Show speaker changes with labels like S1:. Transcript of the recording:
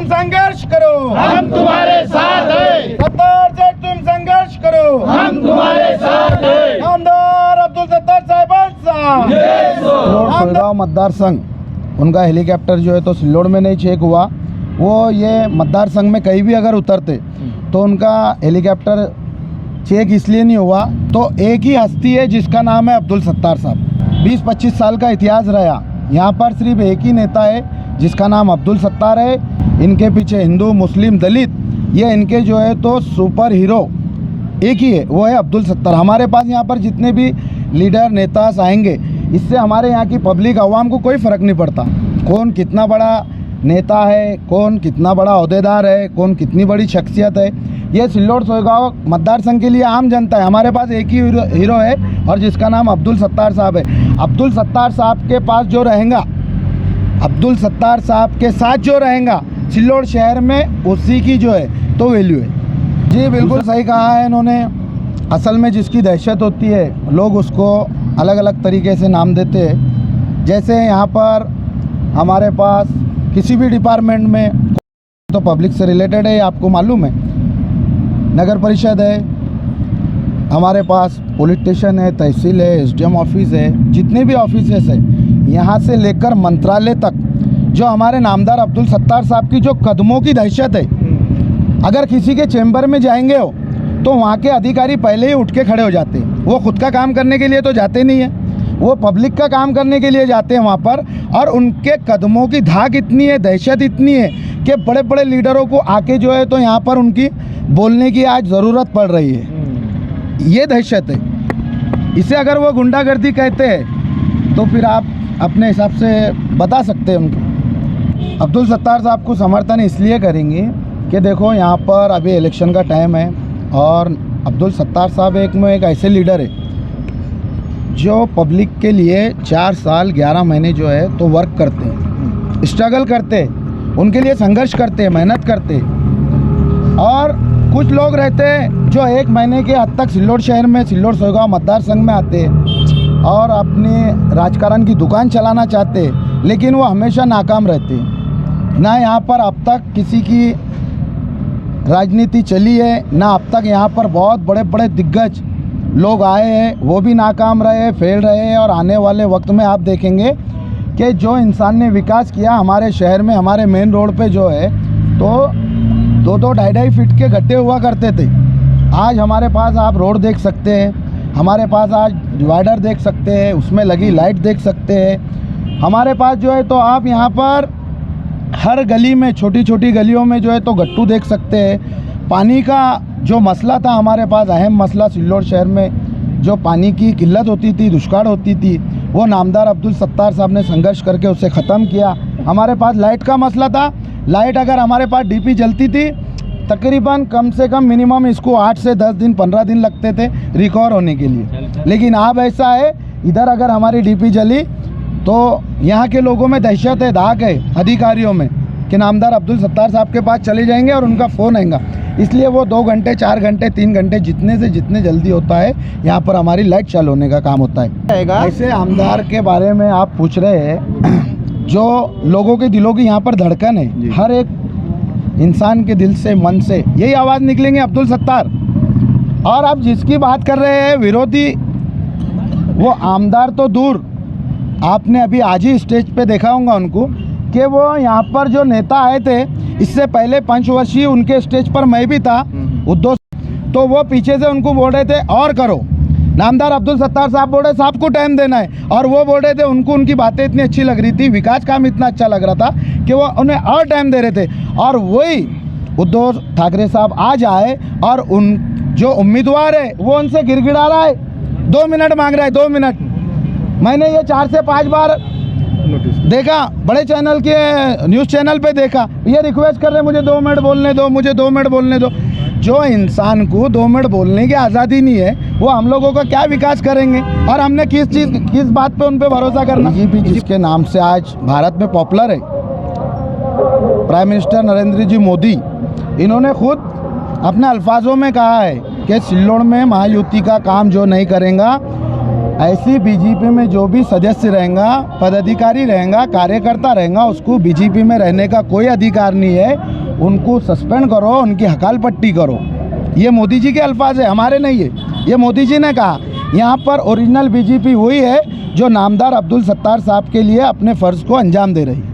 S1: तुम संघर्ष करो,
S2: हम तुम्हारे साथ हैं।
S1: सत्तार से तुम संघर्ष करो,
S2: हम तुम्हारे साथ हैं।
S1: नामदार अब्दुल सत्तार साहब।
S3: सोयगांव मतदार संघ, उनका हेलीकॉप्टर जो है तो सिल्लोड में नहीं चेक हुआ। वो ये मतदार संघ में कहीं भी अगर उतरते तो उनका हेलीकॉप्टर चेक इसलिए नहीं हुआ। तो एक ही हस्ती है जिसका नाम है अब्दुल सत्तार साहब। 20-25 साल का इतिहास रहा। यहाँ पर सिर्फ एक ही नेता है जिसका नाम अब्दुल सत्तार है। इनके पीछे हिंदू, मुस्लिम, दलित, ये इनके जो है तो सुपर हीरो एक ही है, वो है अब्दुल सत्तार। हमारे पास यहाँ पर जितने भी लीडर नेता आएंगे, इससे हमारे यहाँ की पब्लिक आवाम को कोई फ़र्क नहीं पड़ता कौन कितना बड़ा नेता है, कौन कितना बड़ा ओहदेदार है, कौन कितनी बड़ी शख्सियत है। ये सिल्लोड सोयगांव मतदार संघ के लिए आम जनता है। हमारे पास एक ही हीरो है और जिसका नाम अब्दुल सत्तार साहब है। अब्दुल सत्तार साहब के पास जो रहेगा, अब्दुल सत्तार साहब के साथ जो रहेगा सिल्लोड शहर में, उसी की जो है तो वैल्यू है। जी बिल्कुल सही कहा है इन्होंने। असल में जिसकी दहशत होती है लोग उसको अलग अलग तरीके से नाम देते हैं। जैसे यहाँ पर हमारे पास किसी भी डिपार्टमेंट में तो पब्लिक से रिलेटेड है, आपको मालूम है, नगर परिषद है, हमारे पास पुलिस स्टेशन है, तहसील है, एसडीएम ऑफिस है, जितने भी ऑफिसेस है, यहाँ से लेकर मंत्रालय तक जो हमारे नामदार अब्दुल सत्तार साहब की जो कदमों की दहशत है। अगर किसी के चैम्बर में जाएंगे हो तो वहाँ के अधिकारी पहले ही उठ के खड़े हो जाते हैं। वो खुद का काम करने के लिए तो जाते नहीं है, वो पब्लिक का काम करने के लिए जाते हैं वहाँ पर। और उनके कदमों की धाक इतनी है, दहशत इतनी है कि बड़े बड़े लीडरों को आके जो है तो यहाँ पर उनकी बोलने की आज ज़रूरत पड़ रही है। ये दहशत है। इसे अगर वो गुंडागर्दी कहते हैं तो फिर आप अपने हिसाब से बता सकते हैं उनको। अब्दुल सत्तार साहब को समर्थन इसलिए करेंगे कि देखो यहाँ पर अभी इलेक्शन का टाइम है और अब्दुल सत्तार साहब एक ऐसे लीडर है जो पब्लिक के लिए 4 साल 11 महीने जो है तो वर्क करते हैं, स्ट्रगल करते हैं, उनके लिए संघर्ष करते हैं, मेहनत करते हैं। और कुछ लोग रहते हैं जो 1 महीने के हद तक सिल्लोड शहर में, सिल्लोड सोयगांव मतदार संघ में आते हैं और अपने राजकारण की दुकान चलाना चाहते हैं, लेकिन वो हमेशा नाकाम रहते हैं। ना यहाँ पर अब तक किसी की राजनीति चली है, ना अब तक यहाँ पर बहुत बड़े बड़े दिग्गज लोग आए हैं, वो भी नाकाम रहे, फेल रहे हैं। और आने वाले वक्त में आप देखेंगे कि जो इंसान ने विकास किया हमारे शहर में, हमारे मेन रोड पे जो है तो 2-2, 2.5 फीट के गड्ढे हुआ करते थे, आज हमारे पास आप रोड देख सकते हैं, हमारे पास आज डिवाइडर देख सकते हैं, उसमें लगी लाइट देख सकते हैं। हमारे पास जो है तो आप यहाँ पर हर गली में, छोटी छोटी गलियों में जो है तो गट्टू देख सकते हैं। पानी का जो मसला था हमारे पास, अहम मसला सिल्लोड शहर में, जो पानी की किल्लत होती थी, दुष्काल होती थी, वो नामदार अब्दुल सत्तार साहब ने संघर्ष करके उसे ख़त्म किया। हमारे पास लाइट का मसला था, लाइट अगर हमारे पास डीपी जलती थी तकरीबन कम से कम मिनिमम इसको 8 से 10 दिन 15 दिन लगते थे रिकवर होने के लिए। लेकिन अब ऐसा है, इधर अगर हमारी डीपी जली तो यहाँ के लोगों में दहशत है, धाक है अधिकारियों में कि नामदार अब्दुल सत्तार साहब के पास चले जाएंगे और उनका फ़ोन आएगा, इसलिए वो 2 घंटे 4 घंटे 3 घंटे जितने से जितने जल्दी होता है यहाँ पर हमारी लाइट चालू होने का काम होता है। ऐसे आमदार के बारे में आप पूछ रहे हैं, जो लोगों के दिलों की यहाँ पर धड़कन है, हर एक इंसान के दिल से, मन से यही आवाज़ निकलेंगे अब्दुल सत्तार। और आप जिसकी बात कर रहे हैं विरोधी, वो आमदार तो दूर, आपने अभी आज ही स्टेज पे देखा होगा उनको कि वो यहाँ पर जो नेता आए थे, इससे पहले पंचवर्षीय उनके स्टेज पर मैं भी था उद्धव, तो वो पीछे से उनको बोल रहे थे और करो। नामदार अब्दुल सत्तार साहब बोल रहे साहब को टाइम देना है, और वो बोल रहे थे, उनको उनकी बातें इतनी अच्छी लग रही थी, विकास काम इतना अच्छा लग रहा था कि वो उन्हें और टाइम दे रहे थे। और वही उद्धव ठाकरे साहब आज आए और उन जो उम्मीदवार है वो उनसे गिड़गिड़ा रहा है, 2 मिनट मांग रहा है, 2 मिनट। मैंने ये 4 से 5 बार देखा, बड़े चैनल के न्यूज़ चैनल पे देखा, ये रिक्वेस्ट कर रहे हैं मुझे 2 मिनट बोलने दो, मुझे 2 मिनट बोलने दो। जो इंसान को 2 मिनट बोलने की आज़ादी नहीं है, वो हम लोगों का क्या विकास करेंगे? और हमने किस बात पे उन पे भरोसा करना? बीजेपी जिसके नाम से आज भारत में पॉपुलर है, प्राइम मिनिस्टर नरेंद्र जी मोदी, इन्होंने खुद अपने अल्फाजों में कहा है कि सिल्लोड में महायुति का काम जो नहीं करेगा ऐसी बीजेपी में जो भी सदस्य रहेगा, पदाधिकारी रहेगा, कार्यकर्ता रहेगा, उसको बीजेपी में रहने का कोई अधिकार नहीं है। उनको सस्पेंड करो, उनकी हकाल पट्टी करो। ये मोदी जी के अल्फाज है, हमारे नहीं है। ये मोदी जी ने कहा। यहाँ पर ओरिजिनल बीजेपी वही है जो नामदार अब्दुल सत्तार साहब के लिए अपने फ़र्ज़ को अंजाम दे रही है।